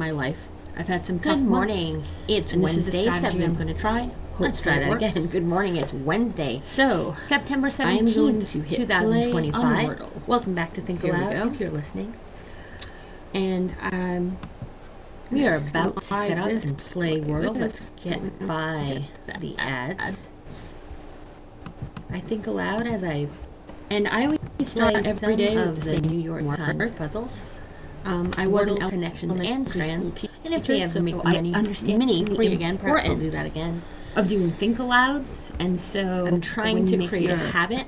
my life. I've had some tough Good morning. months, It's and Wednesday. This is a strategy I'm going to try. Let's try that again. Good morning. It's Wednesday. So, September I am going 17th, to hit 2025. play on Wordle. Welcome back to Think Here we Aloud, go. if you're listening. And We are about to slide set up this and play Wordle. Let's way. get by the ads. I think aloud as I And I always start play every day some with of the the same New York word. Times puzzles. I wasn't Wordle Connections and Strands. And if we have so many I understand many the for you again, perhaps I'll do importance that again. of doing ThinkAlouds, and so I'm trying when to you create make a your habit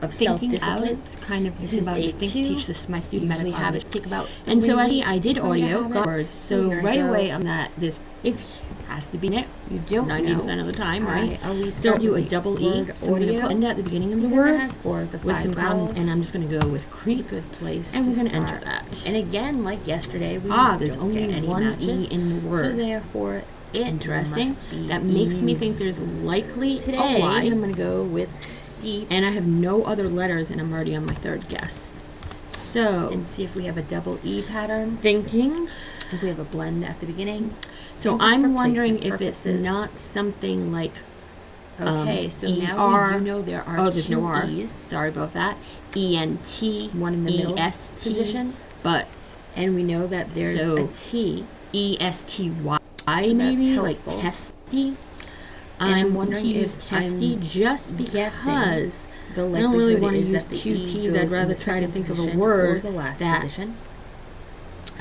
of thinking out self-discipline. is kind of This think is about day your think, 2. teach this to my student Usually medical habits habits. take about And so 3 Eddie, weeks I did to create a audio, habit. got words, so Here I right go. away I'm that this if has to be in it. You don't 90% of the time, right? I always So start do a with the double E. word So I'm going to audio put end at the beginning of the because it word has 4 of the 5 with some vowels. and I'm just going to go with It's a creep, good place and to we're going to enter start. that. And again, like yesterday, we There's don't only get any one matches, E in the word. so therefore it Interesting. must be That makes me think ease. there's likely Today a Y. I'm going to go with steep And I have no other letters, and I'm already on my third guess. So, and see if we have a double E pattern. thinking. If we have a blend at the beginning. So And just I'm for wondering placement if it's purposes. not something like Okay, so now ER. we do know there are There's 2 no R. E's. Sorry about that. ENT, One in the middle EST, position. but And we know that there's So, a T. ESTY that's maybe, like helpful. testy. And I'm I'm wondering wondering if if testy I'm just guessing because The I don't really likelihood want to is use that the 2 E T's. goes I'd in rather the try to second think of a position word or the last that position.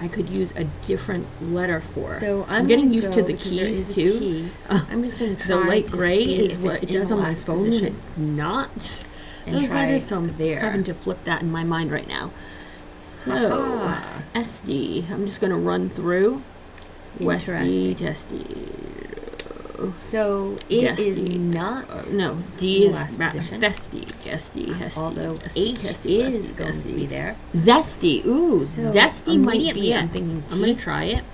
I could use a different letter for. So I'm getting gonna used to go the because there keys is a too. T. I'm just going to The try light to gray see is if what it's it in does the on my last phone, position. and it's not. And Those try letters, so I'm there. having to flip that in my mind right now. So, Aha. SD. I'm just going to run through. Westy, Interesting. testy. So it is Gesty. not. No, D in the is last ra- position. Festy, gesty, hesty. Although gesty, H gesty, is gesty, going gesty. to be there. Zesty. Ooh, So zesty might immediately be. I'm thinking I'm going T. to try it.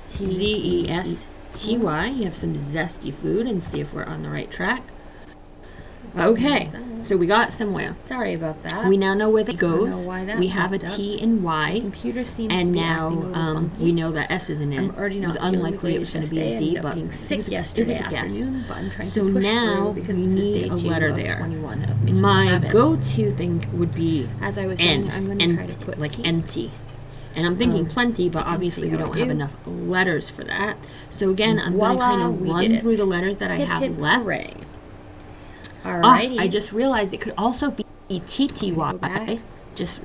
ZESTY. You have some zesty food and see if we're on the right track. Okay, so we got somewhere. Sorry about that. We now know where that don't know goes. why that We have a popped up. T and The Y, computer seems to and be now acting a little funky. we know that S isn't in I'm it. already It was not feeling unlikely the it was going to be a greatest Z, yesterday. I but ended up being it sick was yesterday a guess. afternoon, but I'm trying So to push now through because we this need is a day 2 letter of there. 21 of making a My habit. go-to thing would be As I was saying, N, I'm going to try to put like T. empty. And I'm thinking plenty, but obviously see we how don't I have do. enough letters for that. So again, I'm going to Voila, kind of we run did through it. the letters that I Hip, have hip, left. hooray. Ah, Alrighty. I just realized it could also be Go TTY. back. Just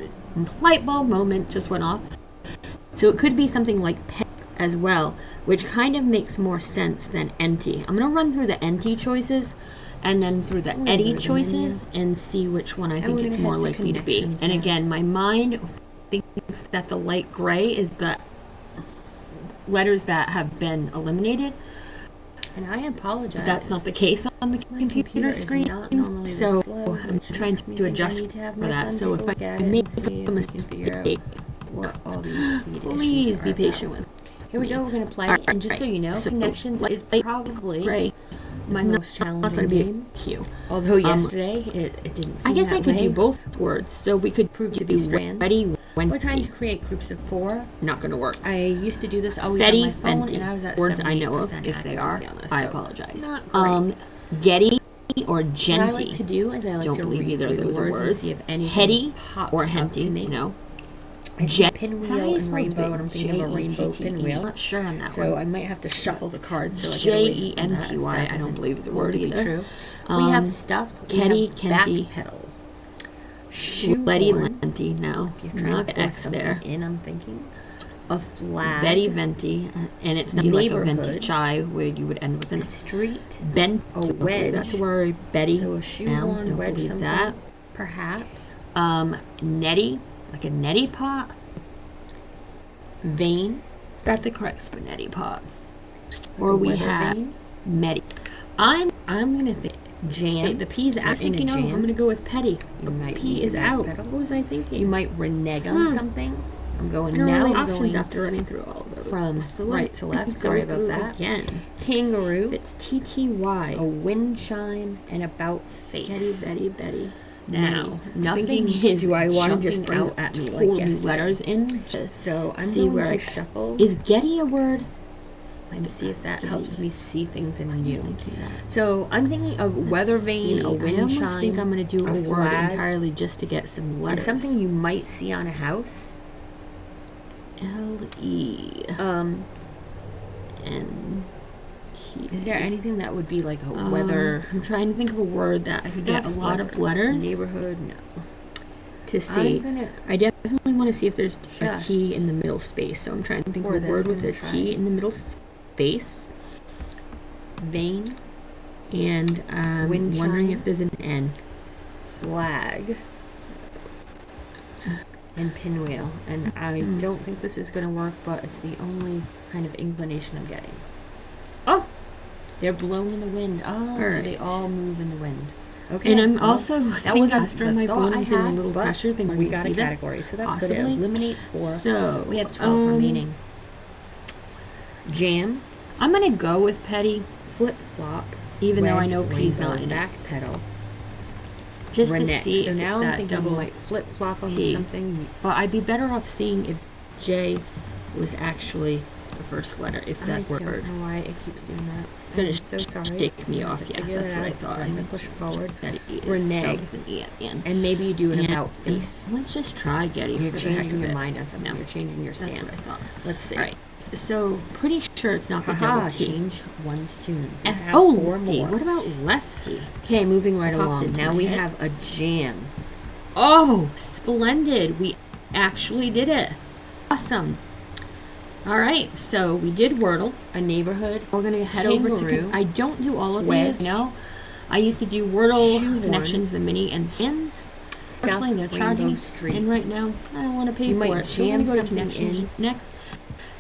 light bulb moment just went off. So it could be something like pet as well, which kind of makes more sense than empty. I'm going to run through the empty choices and then through the gonna Eddie go to the choices and see which one I think we're it's gonna more head to likely to be. connections And now. again, my mind thinks that the light gray is the letters that have been eliminated. And I apologize. That's not the case on the My computer is screen, not normally this so slow, I'm which trying makes me to think I adjust need to have for my that. son So take a if look I at it make and see if a we can figure out mistake, what all these speed please issues be are patient about. with. Here we go. We're going to play. Alright, And just so you know, so Connections is light probably gray. my It's most not challenging going to be game. a Q. Although yesterday it didn't seem I guess that I could way. do both words, so we could prove to be Strands. ready when We're trying to create groups of 4. not going to work. I used to do this always Fetty, on my phone, Fenty. and I was at Words I know of, 78% if they are, accuracy on this, I so apologize. Not great. Getty or What I genty. like to do is I like Don't to believe read either through of the those words and words. see if anything Heady pops or up henty, to me. no. I see Jet. pinwheel and rainbow, and I'm thinking of a rainbow J-E-T-T-E. pinwheel. Not sure on that So one. I might have to shuffle the cards so I get away from that, if J-E-N-T-Y, that I don't doesn't believe is a hold word to be either. true. We have stuff. Ketty, We have Kenty. backpedal. Letty, Shoehorn. Lenty, no. If you're trying Not to force X something there. in, I'm thinking. A flag. Betty Venti, and it's not like a Neighborhood. Venti chai where you would end with an Street. Ben. A wedge. That's a word. Betty. So a No, shoehorn don't wedge believe something. that. Perhaps. Netty, like a neti pot. Vein, that's the correct spaghetti pot. Or A we weather have vane. Medi. I'm gonna think Jam. the P's out. I You're think in a I'm jam. gonna go with Petty. You might P need is to out. backpedal. What was I thinking? You might renege on Hmm. something. I'm going I don't now. really I'm options going after running through all of those. from So right to left. go Sorry about through that. again. Kangaroo. It's TTY. A wind chime and about face. Betty. Now, nothing thinking, is do I want to just jumping bring out at me like total new yesterday. letters in? So I'm See going where to I shuffle Is Getty a word? and see if that helps me see things in new. So I'm thinking of weather vane, a wind chime. I almost think I'm going to do a word flag, entirely just to get some letters. something you might see on a house. L-E. N. Is there anything that would be like a weather? I'm trying to think of a word that I could get a lot of letters. Neighborhood, no. To see. I definitely want to see if there's a T in the middle space. So I'm trying to think of a word with a T in the middle space. Vane. And Wind wondering chime. if there's an N. Flag. And pinwheel. And I don't think this is going to work, but it's the only kind of inclination I'm getting. Oh! They're blown in the wind. Oh, so they all move in the wind. Okay. And I'm also that was faster on my phone. I had a little but pressure thing. we got a category, so that's good. It eliminates 4. So we have 12 remaining. Jam. I'm gonna go with petty. Flip flop. Even though I know P's not in back pedal. Just Reneg. to see so if now it's I'm that thinking double you might flip flop on T. something. But I'd be better off seeing if J was actually the first letter, if that word. I don't know why it keeps doing that. It's gonna so sorry. shake me off. Yeah, that's what I thought. I'm gonna push forward. Reneg. And maybe you do an about face. Let's just try Getty. You're for the heck changing of your it. mind on something. No. You're changing your stance. That's what I thought. Let's see. All right. So pretty sure it's not the double T. Change one's tune. Oh, 4 lefty. more. What about lefty? Okay, moving right Popped along. into Now my we head. have a jam. Oh, splendid. We actually did it. Awesome. All right, so we did Wordle, A neighborhood. we're going to head over to, Kangaroo. I don't do all of Wedge. these, no. I used to do Wordle Shoehorn. Connections, the mini, and Strands. Especially they're Rainbow charging, Street. and right now, I don't want to pay You for might it. So we're jam going to go to something Connections in. next.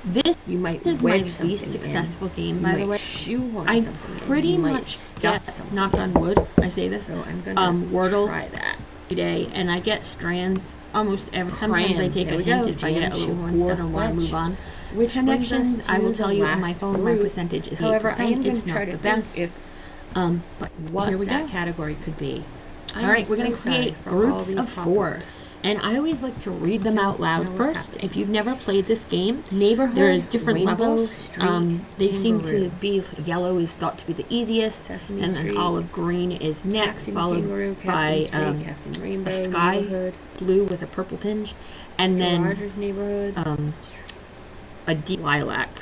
This You might is my wedge something least in. successful game, You by the might way. shoehorn I something in. pretty You might much stuff get, something knock in. on wood, I say this, So I'm gonna Wordle try that. every day, and I get Strands almost every. Sometimes I Cram. take There a we hint go. if I get a little Shoehorn bored stuff and want to wedge. move on. Which Connections, brings us I will to tell the you on my last phone my group. percentage is 8%. However, I am going it's to try not to the think best. if But what here we that go. category could be. All right, we're going to create groups of 4. And I always like to read them out loud know what's first. happening. If you've never played this game, Neighborhood, there's different Rainbow levels. Street, They seem Kangaroo. to be, yellow is thought to be the easiest, Sesame and then Street, olive green is next, Captain followed Kangaroo, by Captain Street, Captain Rainbow, a sky Neighborhood, blue with a purple tinge, and Mr. then Rogers' Neighborhood. a deep lilac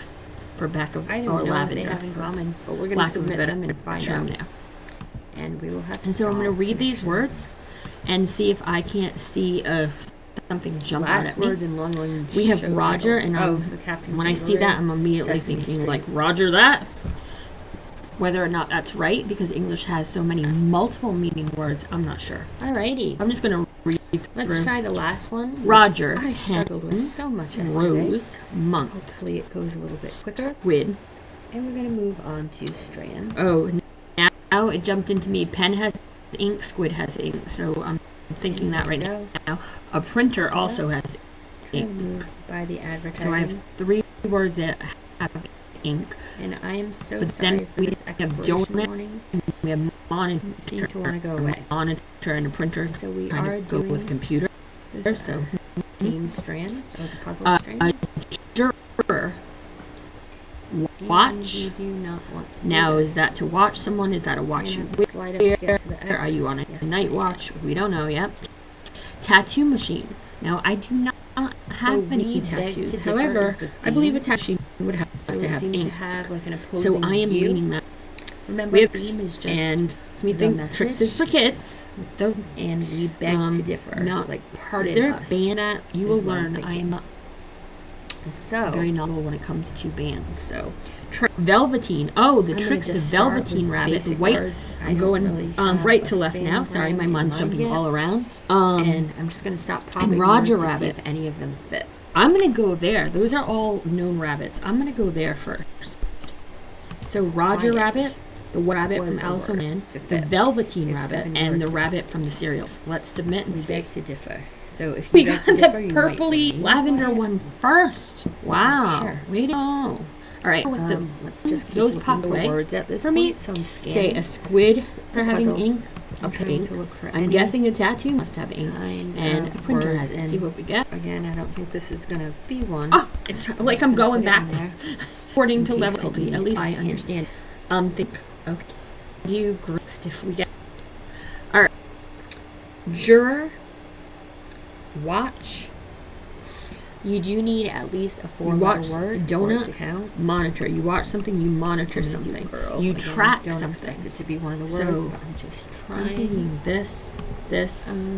for back of I don't or know what lavender. they have in for common, but we're going to lack of a submit better them and find term out. there. And we will have to And so I'm going to solve read these connections. words and see if I can't see something jump out Last at me. word in long run. We have show Roger, titles. and so Captain when I see that, I'm immediately Sesame thinking Street. like Roger that. Whether or not that's right, because English has so many multiple meaning words, I'm not sure. Alrighty. I'm just going to read Let's through. try the last one. which Roger, I struggled with hen, so much yesterday. Rose, monk, Hopefully it goes a little bit quicker. squid. And we're going to move on to Strands. Oh, now it jumped into me. Pen has ink, squid has ink. So I'm thinking that right now. A printer also has ink. Move by the advertising. So I have 3 words that have ink. And I am so But sorry then for we this have expiration donut. warning. We have Seem to want to go a away. monitor and a printer. So we kind are of go with doing computer. this So game Strands, or the puzzle a Strands. juror. And Watch. we do not want to do Now, this. is that to watch someone? Is that a We're watch? gonna have to slide up to get to the Where are you on a X. night Yes, watch? We don't know yet. Tattoo machine. Now, I do not have any we beg to tattoos. differ However, is the I believe a theme. tattoo machine would have So to it have seems ink. to have like an opposing So I am view. meaning that. Remember, We have theme is just and we the think message. tricks is for kids. The, and we beg to differ. not like pardon is there us. a band at? You is will what I'm learn. I thinking. am So very novel when it comes to bands. So, Velveteen. Oh, the I'm gonna trick's the just start Velveteen with rabbit. The basic white. words. I I'm don't going really have right a to left span now. of Sorry, my rhyme mind's in jumping mind yet. all around. And I'm just gonna stop popping Roger words to see Rabbit. if any of them fit. I'm gonna go there. Those are all known rabbits. I'm gonna go there first. So Roger Quiet Rabbit, the rabbit was from a Alice word in to the fit. Velveteen If rabbit, 7 and the words rabbit from the cereals. Let's submit and We see. beg to differ. So if We you beg got to the differ, you might purpley win. lavender one first. Wow. Sure. Way to go. All right, let's just keep those looking pop for away. words at this For me, point. So I'm scanning. say a squid for having puzzle. ink, a trying pink. to look for I'm any guessing a tattoo must have ink, kind and of a printer words, has it. and See what we get. Again, I don't think this is gonna be one. Oh, it's like I'm going back there. according to In case level I need At least I hints. understand. Think. Okay. You grist if we get. All right. Juror. Watch. You do need at least a 4-letter word. Donut. Count. Monitor. You watch something. You monitor something. Girl. You Again, track don't something. expect it to be one of the words. So, but I'm just I'm trying. thinking this, this,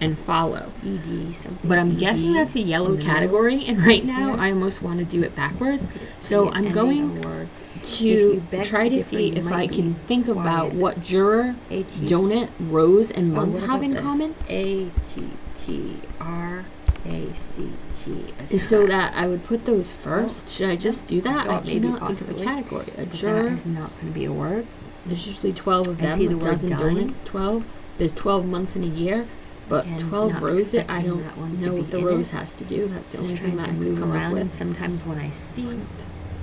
and follow. ED something. But I'm ED guessing that's a yellow in the category, and right now Here. I almost want to do it backwards. So Yeah, I'm ending going a word. to beg try to to differ, see you if might I can be think about quiet. what juror, donut, rose, and month what have about in this? common. ATTRACT. So that I would put those first. Should I just do that? I thought maybe cannot think of a possibly. category. A That juror. is not going to be a word. There's usually 12 of I them. see the a word dozen dine. donuts. 12. There's 12 months in a year. But Again, 12 not roses, I expecting don't that one to know be what the in rose it. has to do. That's the only Just thing trying that to I can move come up around, and with. sometimes when I see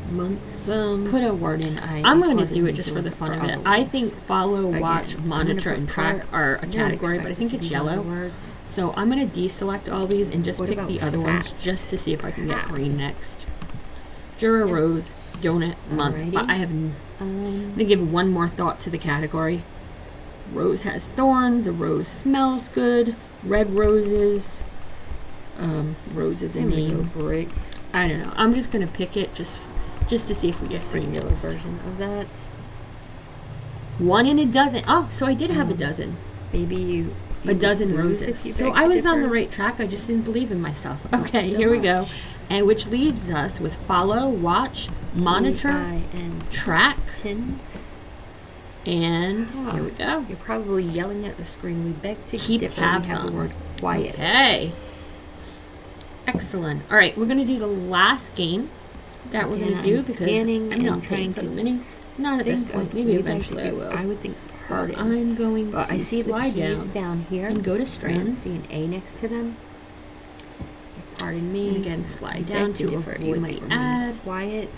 Month. put a word in, I'm going to causes do me it just to for the look fun for of it. other I ones. think follow, Again, watch, I'm monitor, gonna and put track are a don't category, but I expect think it it's to be one of yellow. the words. So I'm going to deselect all these and just What pick about the other ones facts? just to see if I can get green Facts. next. Juror, rose, donut, month. Alrighty. But I'm going to give one more thought to the category. Rose has thorns. A rose smells good. Red roses. Roses There and we go, name. brick. I don't know. I'm just going to pick it just to see if we get green Singular next. version of that. 1 in a dozen. Oh, so I did have a dozen. Maybe you A dozen lose if roses. you So beg I to was on the differ. right track. I just didn't believe in myself. Okay, so here we go. much. And which leaves us with follow, watch, monitor, and track, tins. and Ah, here we go. You're probably yelling at the screen. We beg to Keep differ. tabs We have on. the word quiet. Okay. Excellent. All right, we're going to do the last game that we're Again, going to do I'm because scanning I'm not and paying trying for to the mini. Not at this Think point. of Maybe we beg to eventually I differ. will. I would think pardon. I'm going But to I see the slide P's down down here and go to I don't Strands. see an A next to them. Pardon me. And again, slide We down beg to differ. You avoid might the remain add quiet.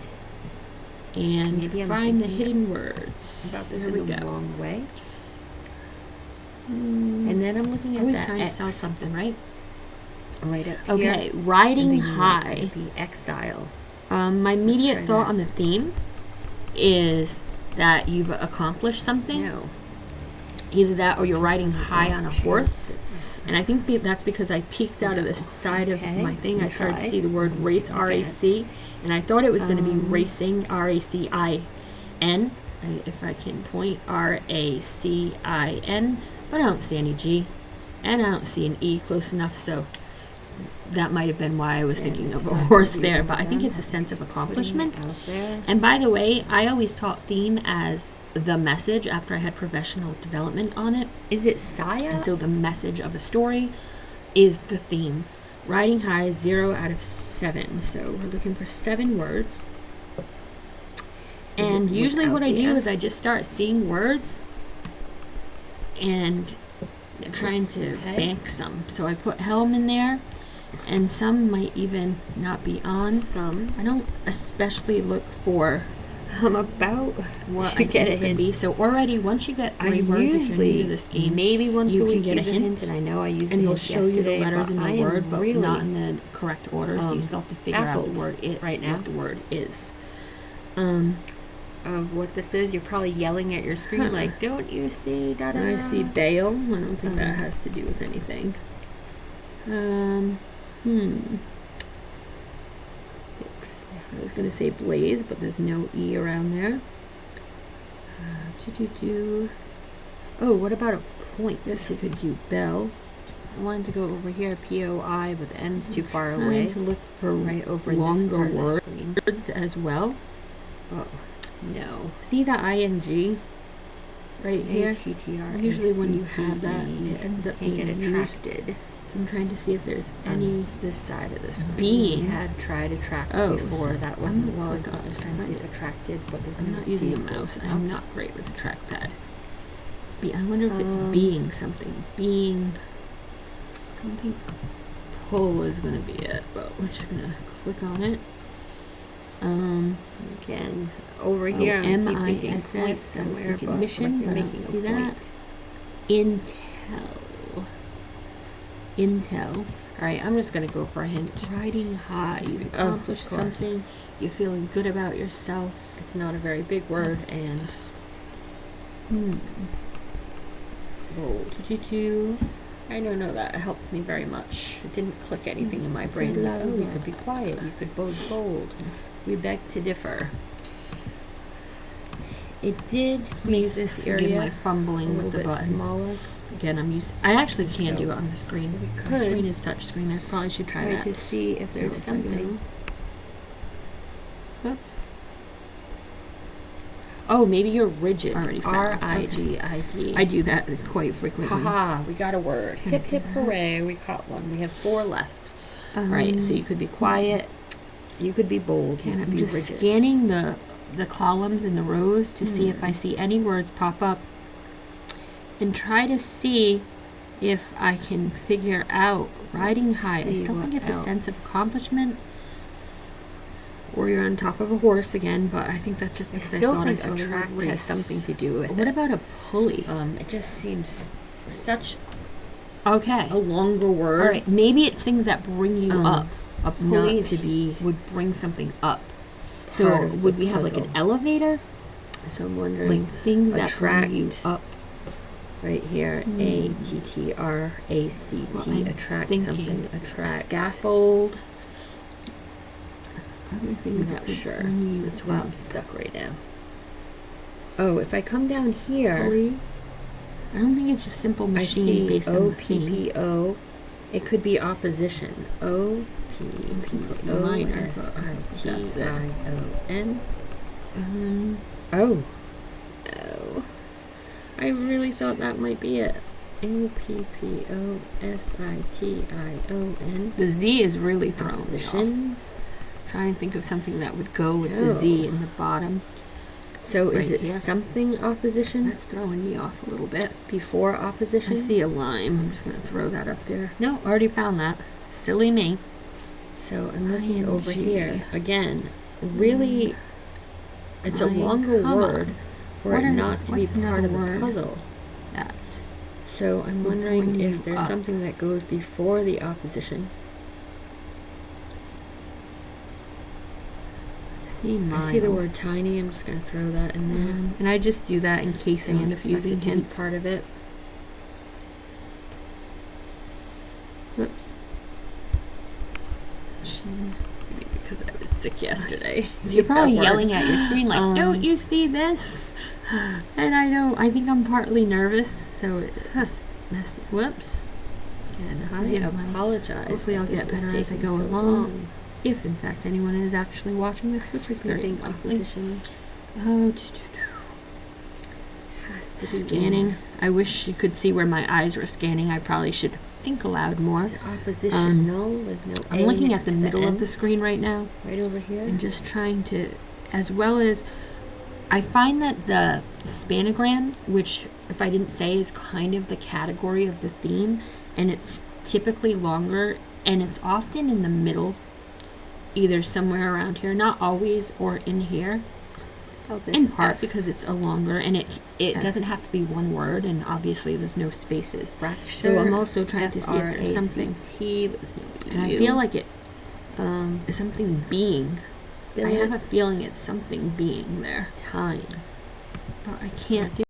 and Maybe I'm find the thinking hidden words. About this Here in we the go. wrong way. And then I'm looking at Always that trying X to sell something, right? right up here. Okay, I'm riding thinking that high. could be exile. My immediate try thought that. on the theme is that you've accomplished something. No. Either that or you're riding Just high on a horse. It's- And I think that's because I peeked out of the side of Okay, my thing. I started to try. see the word race, R-A-C. And I thought it was going to be racing, R-A-C-I-N. If I can point, R-A-C-I-N. But I don't see any G. And I don't see an E close enough, so that might have been why I was thinking of a horse there. But I think it's a sense of accomplishment. Out there. And by the way, I always taught theme as the message after I had professional development on it. Is it Saya? And so the message of a story is the theme. Riding high is 0 out of 7. So we're looking for 7 words. And it usually what I without do the is I S? just start seeing words and trying to Okay. bank some. So I put helm in there, and some might even not be on. Some. I don't especially look for I'm about what to I get think a it could hint. be. So already, once you get 3 I words, if you're new usually to this game, maybe once you a can week get a use hint, and I know I used and the they'll hint show you the yesterday, letters in but I the am word, but really not in the correct order. So you still have to figure out the baffled word right now. what the word is. of what this is. You're probably yelling at your screen like, "Don't you see?" Da, da, I da. see bail. I don't think that has to do with anything. I was gonna say blaze, but there's no E around there. Oh, what about a point? This we could do bell. I wanted to go over here, POI, but the N's too far Trying away. to look for Right over in this longer part of the words screen. as well. Oh, no. See the ing right here? ATTR. Usually when you have that, it ends up can't being get used. attracted. So I'm trying to see if there's any This side of the screen. being. We had tried attract Oh, before. so that I'm wasn't gonna well. click on I was it. trying to see if attracted, but there's I'm no not using a D close mouse. enough. I'm not great with the trackpad. I wonder if it's being something. Being. I don't think pull is going to be it, but we're just going to click on it. Again, over here, I'm thinking MISS, point I was somewhere, thinking mission, like but I you're don't making see a that. point. Intel. All right, I'm just gonna go for a hint. Riding high. You've Of accomplished course. something. You're feeling good about yourself. It's not a very big word, That's- and Bold. I don't know that helped me very much. It didn't click anything in my brain. Like, oh, you could be quiet. You could bold. We beg to differ. It did make this Forgive area my a fumbling little with the bit buttons. smaller. Again, I actually can So, do it on the screen. we My could screen is touch screen. I probably should try Try that. to see if So there's if I go- something. Oops. Oh, maybe you're rigid. Already found. RIGID. I do that quite frequently. Haha, we got a word. Hip hip hooray, we caught one. We have 4 left. Right, so you could be quiet, you could be bold, you And could I'm be just rigid. scanning the columns and the rows to see if I see any words pop up and try to see if I can figure out riding Let's high. I see still think what it's a sense of else. accomplishment. Or you're on top of a horse again, but I think that's just I because I still thought I think saw the word attract has race. something to do with What it. about a pulley? It just seems such Okay. a longer word. All right. Maybe it's things that bring you up. A pulley not to be would bring something up. part So of the would we have like an puzzle. elevator? So I'm wondering, Like things that bring you attract. up. right here, ATTRACT, Well, I'm attract thinking something, attract. Scaffold. Other I'm things not that would sure. bring you That's where up. I'm stuck right now. Oh, if I come down here, Pulley. I don't think it's just simple I machine see based on the theme. OPPO. It could be opposition. Minor, but that's it. OPPOSITION. Oh. I really thought that might be it. OPPOSITION. The Z is really throwing me off. Oppositions. Trying to think of something that would go with the No. Z in the bottom. So is Right it here. something opposition That's throwing me off a little bit. before opposition? I see a lime. I'm just going to throw that up there. No, already found that. Silly me. So I'm looking over ING. here again. Really, it's a longer comma. word for What it are- not to be what's part of the another word? puzzle. That. So I'm Would wondering bring you if there's up. something that goes before the opposition. See mine. I see the word tiny. I'm just gonna throw that in there. And I just do that in case I Don't end up expect using it to be hints. part of it. Whoops. Chin. Maybe because I was sick yesterday. See You're that probably word? yelling at your screen like, "Don't you see this?" And I know. I think I'm partly nervous, so it's messy. Whoops. And I Forgive my- apologize. Hopefully I'll that get this is better as I taking go so along. long. If in fact anyone is actually watching this, which is I very think likely. opposition Oh, has to be scanning. I wish you could see where my eyes were scanning. I probably should think aloud more. The opposition. No, there's no. I'm A looking next at the to middle N. of the screen right now Right over here. and just trying to, as well as, I find that the spanogram, which if I didn't say is kind of the category of the theme, and it's typically longer, and it's often in the middle, either somewhere around here, not always, or in here. Oh, this In is part F. because it's a longer, and it F. doesn't have to be one word, and obviously there's no spaces. Fracture. So I'm also trying to see if there's something, F-R-A-C-T, but there's no and I U. feel like it Um, is something being. I billion have a feeling it's something being there, time. but I can't